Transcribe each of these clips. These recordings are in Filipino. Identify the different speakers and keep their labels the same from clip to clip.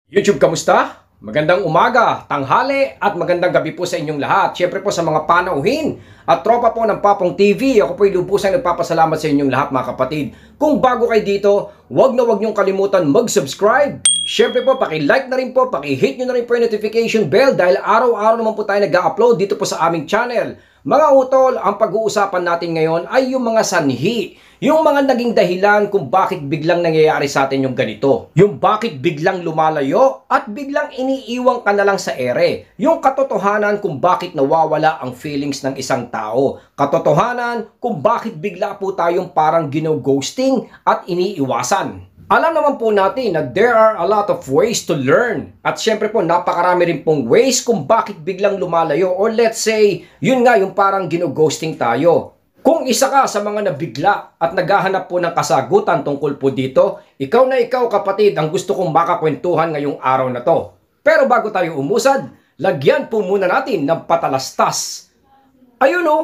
Speaker 1: YouTube, kamusta? Magandang umaga, tanghali at magandang gabi po sa inyong lahat. Siyempre po sa mga panauhin at tropa po ng Papong TV, ako po lubusang nagpapasalamat sa inyong lahat mga kapatid. Kung bago kayo dito, huwag niyong kalimutan mag-subscribe. Siyempre po, paki-like na rin po, paki-hit nyo na rin po yung notification bell dahil araw-araw naman po tayo nag-upload dito po sa aming channel. Mga utol, ang pag-uusapan natin ngayon ay yung mga sanhi. Yung mga naging dahilan kung bakit biglang nangyayari sa atin yung ganito. Yung bakit biglang lumalayo at biglang iniiwang ka na lang sa ere. Yung katotohanan kung bakit nawawala ang feelings ng isang tao. Katotohanan kung bakit bigla po tayong parang gino-ghosting at iniiwasan. Alam naman po natin na there are a lot of ways to learn. At syempre po, napakarami rin pong ways kung bakit biglang lumalayo. Or let's say, yun nga yung parang gino-ghosting tayo. Kung isa ka sa mga nabigla at naghahanap po ng kasagutan tungkol po dito, ikaw kapatid ang gusto kong makakwentuhan ngayong araw na to. Pero bago tayo umusad, lagyan po muna natin ng patalastas. Ayun o!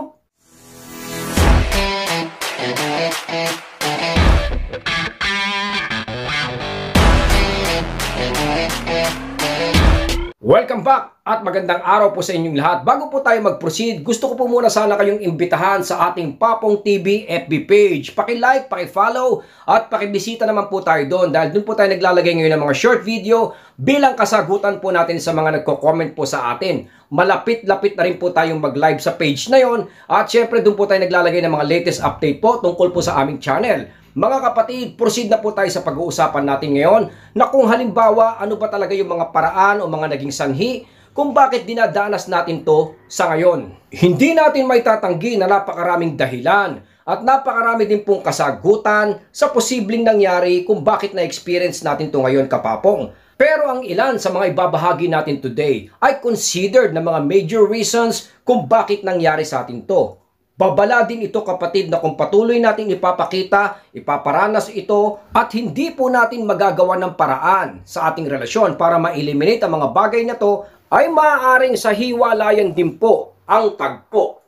Speaker 1: Welcome back at magandang araw po sa inyong lahat. Bago po tayo mag-proceed, gusto ko po muna sana kayong imbitahan sa ating Papong TV FB page. Paki-like, paki-follow at paki-bisita naman po tayo doon dahil doon po tayo naglalagay ngayon ng mga short video bilang kasagutan po natin sa mga nagko-comment po sa atin. Malapit-lapit na rin po tayong mag-live sa page na yon at syempre doon po tayo naglalagay ng mga latest update po tungkol po sa aming channel. Mga kapatid, proceed na po tayo sa pag-uusapan natin ngayon na kung halimbawa ano ba talaga yung mga paraan o mga naging sanhi kung bakit dinadanas natin to sa ngayon. Hindi natin may tatanggi na napakaraming dahilan at napakarami din pong kasagutan sa posibleng nangyari kung bakit na-experience natin to ngayon, kapapong. Pero ang ilan sa mga ibabahagi natin today ay considered na mga major reasons kung bakit nangyari sa atin to. Babala din ito, kapatid, na kung patuloy natin ipapakita, ipaparanas ito at hindi po natin magagawa ng paraan sa ating relasyon para ma-eliminate ang mga bagay na to, ay maaaring sa hiwalayan din po ang tagpo.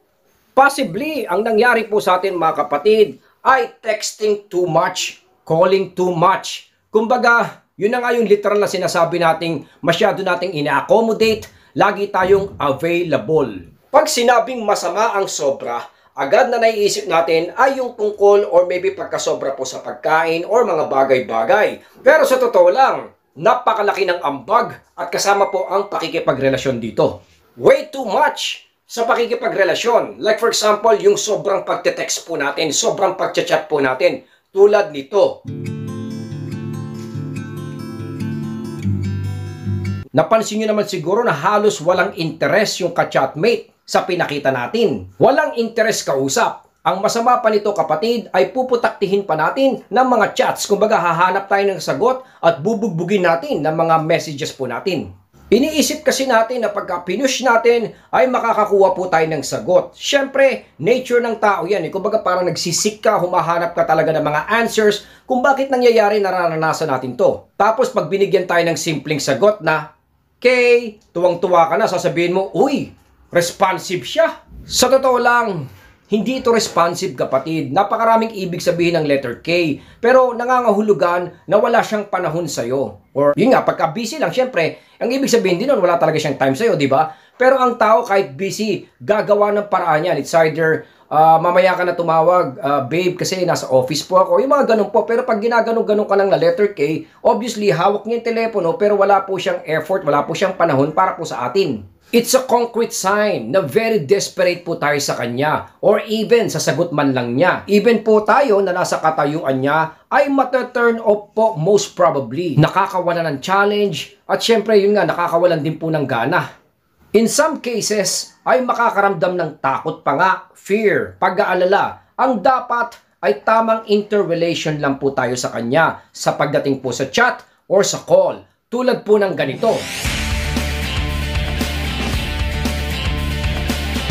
Speaker 1: Possibly, ang nangyari po sa atin mga kapatid ay texting too much, calling too much. Kumbaga, yun na nga yung literal na sinasabi nating masyado nating ina-accommodate, lagi tayong available. Pag sinabing masama ang sobra, agad na naiisip natin ay yung tungkol or maybe pagkasobra po sa pagkain or mga bagay-bagay. Pero sa totoo lang, napakalaki ng ambag at kasama po ang pakikipagrelasyon dito. Way too much sa pakikipagrelasyon. Like for example, yung sobrang pagte-text po natin, sobrang pagchat-chat po natin. Tulad nito. Napansin nyo naman siguro na halos walang interest yung ka-chatmate sa pinakita natin. Walang interest kausap. Ang masama pa nito, kapatid, ay puputaktihin pa natin ng mga chats. Kumbaga, hahanap tayo ng sagot at bubugbugin natin ng mga messages po natin. Iniisip kasi natin na pagka pinush natin ay makakakuha po tayo ng sagot. Siyempre, nature ng tao yan. Kumbaga, parang nagsisik ka, humahanap ka talaga ng mga answers kung bakit nangyayari, nararanasan natin to. Tapos, pag binigyan tayo ng simpleng sagot na, "Kay, tuwang-tuwa ka na," sasabihin mo, "Uy, responsive siya." Sa totoo lang, hindi ito responsive, kapatid. Napakaraming ibig sabihin ng letter K. Pero nangangahulugan na wala siyang panahon sa'yo. Or yun nga, pagka busy lang, syempre, ang ibig sabihin din nun, wala talaga siyang time sa'yo, di ba? Pero ang tao kahit busy, gagawa ng paraan yan. It's either mamaya ka na tumawag, "Babe, kasi nasa office po ako." Yung mga ganun po. Pero pag ginaganon-ganon ka lang na letter K, obviously, hawak niya yung telepono, pero wala po siyang effort, wala po siyang panahon para po sa atin. It's a concrete sign na very desperate po tayo sa kanya or even sa sagot man lang niya. Even po tayo na nasa katayuan niya ay mata-turn off po most probably. Nakakawalan ng challenge at syempre yun nga, nakakawalan din po ng gana. In some cases ay makakaramdam ng takot pa nga, fear, pag-aalala. Ang dapat ay tamang interrelation lang po tayo sa kanya sa pagdating po sa chat or sa call. Tulad po ng ganito.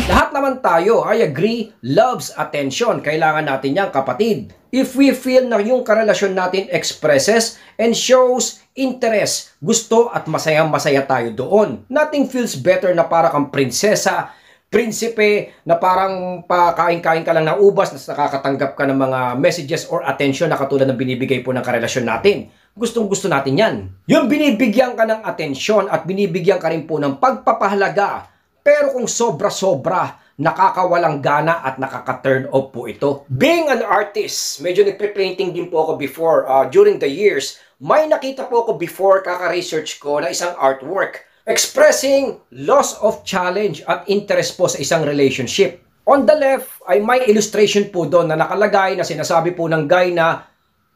Speaker 1: Lahat naman tayo, I agree, loves attention. Kailangan natin yan, kapatid. If we feel na yung karelasyon natin expresses and shows interest, gusto at masayang-masaya tayo doon. Nothing feels better na para kang prinsesa, prinsipe, na parang pakain-kain ka lang ng ubas na nakakatanggap ka ng mga messages or attention na katulad ng binibigay po ng karelasyon natin. gustong-gusto natin yan. Yung binibigyan ka ng atensyon at binibigyan ka rin po ng pagpapahalaga. Pero kung sobra-sobra, nakakawalang gana at nakaka-turn off po ito. Being an artist, medyo nagpe-painting din po ako before during the years. May nakita po ako before kaka-research ko na isang artwork expressing loss of challenge at interest po sa isang relationship. On the left ay may illustration po doon na nakalagay na sinasabi po ng guy na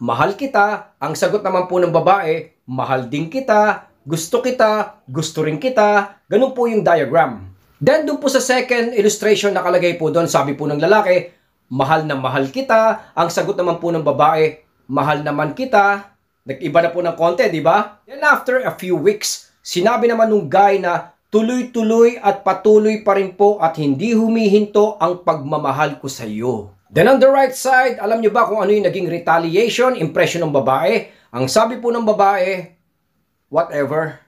Speaker 1: mahal kita, ang sagot naman po ng babae, mahal din kita, gusto rin kita, ganun po yung diagram. Then doon po sa second illustration nakalagay po doon, sabi po ng lalaki, mahal na mahal kita, ang sagot naman po ng babae, mahal naman kita. Nag-iba na po ng konti, di ba? Then after a few weeks, sinabi naman nung guy na tuloy-tuloy at patuloy pa rin po at hindi humihinto ang pagmamahal ko sa iyo. Then on the right side, alam nyo ba kung ano yung naging retaliation, impression ng babae? Ang sabi po ng babae, whatever.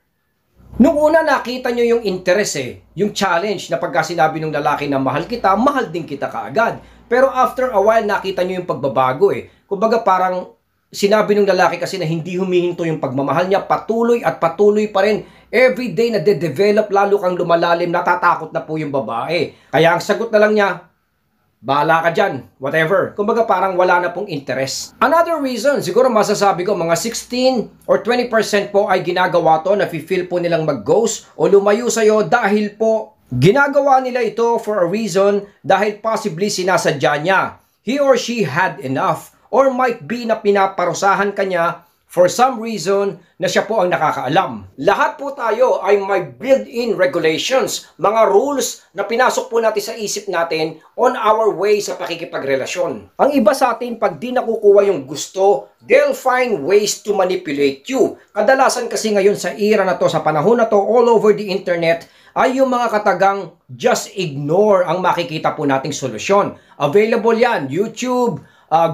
Speaker 1: Nung una nakita nyo yung interest yung challenge na pagka sinabi ng lalaki na mahal kita, mahal din kita kaagad. Pero after a while nakita nyo yung pagbabago Kumbaga parang sinabi ng lalaki kasi na hindi humihinto yung pagmamahal niya, patuloy at patuloy pa rin. Everyday na de-develop, lalo kang lumalalim, natatakot na po yung babae. Kaya ang sagot na lang niya, bahala ka dyan, whatever. Kumbaga parang wala na pong interest. Another reason, siguro masasabi ko mga 16 or 20% po ay ginagawa to, na-feel po nilang mag-ghost o lumayo sa'yo dahil po ginagawa nila ito for a reason dahil possibly sinasadya niya. He or she had enough or might be na pinaparusahan kanya for some reason na siya po ang nakakaalam. Lahat po tayo ay may built-in regulations, mga rules na pinasok po natin sa isip natin on our way sa pakikipagrelasyon. Ang iba sa atin, pag di nakukuha yung gusto, they'll find ways to manipulate you. Kadalasan kasi ngayon sa era na to, sa panahon na to, all over the internet, ay yung mga katagang just ignore ang makikita po nating solusyon. Available yan, YouTube,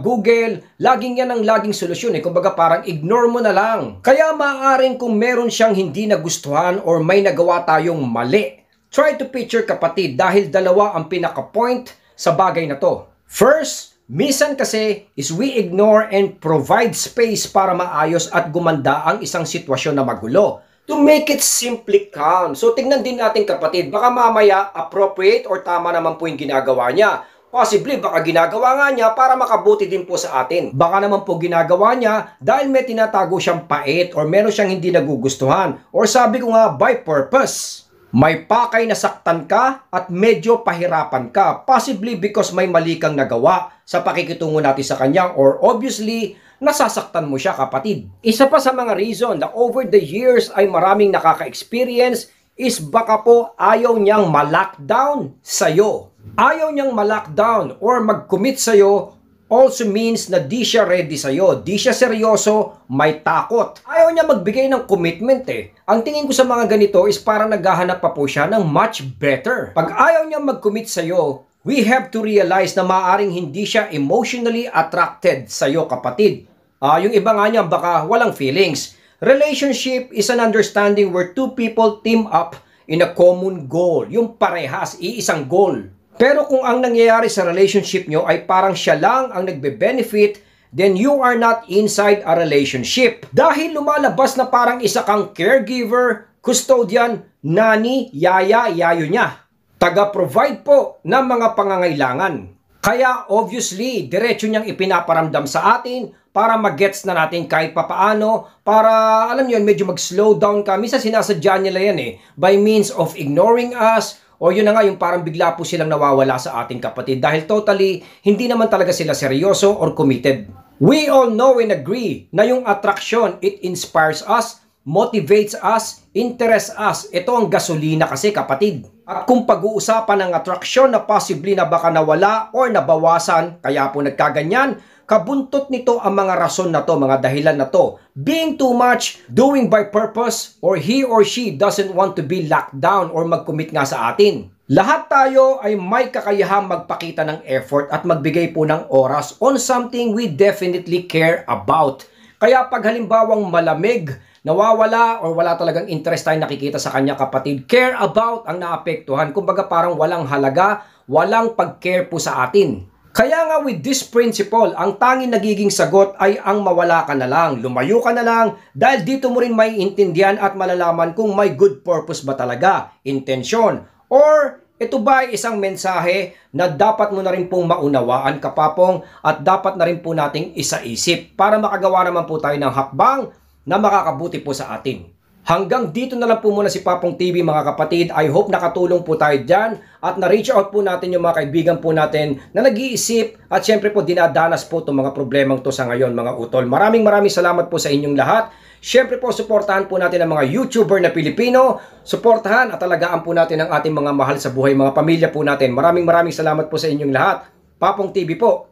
Speaker 1: Google, laging yan ang laging solusyon Kumbaga parang ignore mo na lang. Kaya maaaring kung meron siyang hindi nagustuhan or may nagawa tayong mali, try to picture kapatid dahil dalawa ang pinaka-point sa bagay na to. First, minsan kasi is we ignore and provide space para maayos at gumanda ang isang sitwasyon na magulo. To make it simply calm. So tingnan din natin kapatid, baka mamaya appropriate or tama naman po yung ginagawa niya. Possibly, baka ginagawa nga niya para makabuti din po sa atin. Baka naman po ginagawa niya dahil may tinatago siyang pait or meron siyang hindi nagugustuhan. Or sabi ko nga, by purpose. May pakay na saktan ka at medyo pahirapan ka. Possibly because may mali kang nagawa sa pakikitungo natin sa kanya or obviously, nasasaktan mo siya kapatid. Isa pa sa mga reason na over the years ay maraming nakaka-experience is baka po ayaw niyang ma-lockdown sa'yo. Ayaw niyang ma-lockdown or mag-commit sa'yo also means na di siya ready sa'yo, di siya seryoso, may takot. Ayaw niya magbigay ng commitment Ang tingin ko sa mga ganito is parang naghahanap pa po siya ng much better. Pag ayaw niya mag-commit sa'yo, we have to realize na maaaring hindi siya emotionally attracted sa'yo kapatid. Yung iba nga niya baka walang feelings. Relationship is an understanding where two people team up in a common goal. Yung parehas, iisang goal. Pero kung ang nangyayari sa relationship nyo ay parang siya lang ang nagbe-benefit, then you are not inside a relationship. Dahil lumalabas na parang isa kang caregiver, custodian, nani, yaya, yayo niya. Taga-provide po ng mga pangangailangan. Kaya obviously, diretso niyang ipinaparamdam sa atin para mag-gets na natin kahit papaano, para alam niyo medyo mag-slow down ka. Minsan sinasadya nila yan by means of ignoring us, o yun na nga yung parang bigla po silang nawawala sa ating kapatid dahil totally hindi naman talaga sila seryoso or committed. We all know and agree na yung attraction, it inspires us, motivates us, interests us. Ito ang gasolina kasi kapatid. At kung pag-uusapan ng attraction na possibly na baka nawala or nabawasan, kaya po nagkaganyan, kabuntot nito ang mga rason na to, mga dahilan na to. Being too much, doing by purpose, or he or she doesn't want to be locked down or mag-commit nga sa atin. Lahat tayo ay may kakayahang magpakita ng effort at magbigay po ng oras on something we definitely care about. Kaya pag halimbawang malamig, nawawala or wala talagang interest tayo nakikita sa kanya kapatid, care about ang naapektuhan. Kumbaga parang walang halaga, walang pag-care po sa atin. Kaya nga with this principle, ang tanging nagiging sagot ay ang mawala ka na lang, lumayo ka na lang, dahil dito mo rin may intindihan at malalaman kung may good purpose ba talaga, intensyon, or ito ba ay isang mensahe na dapat mo na rin pong maunawaan, kapapong, at dapat na rin po nating isaisip para makagawa naman po tayo ng hakbang na makakabuti po sa atin. Hanggang dito na lang po muna si Papong TV mga kapatid. I hope nakatulong po tayo dyan at na-reach out po natin yung mga kaibigan po natin na nag-iisip at syempre po dinadanas po itong mga problemang to sa ngayon mga utol. Maraming salamat po sa inyong lahat. Syempre po suportahan po natin ang mga YouTuber na Pilipino. Suportahan at alagaan po natin ang ating mga mahal sa buhay, mga pamilya po natin. Maraming salamat po sa inyong lahat. Papong TV po.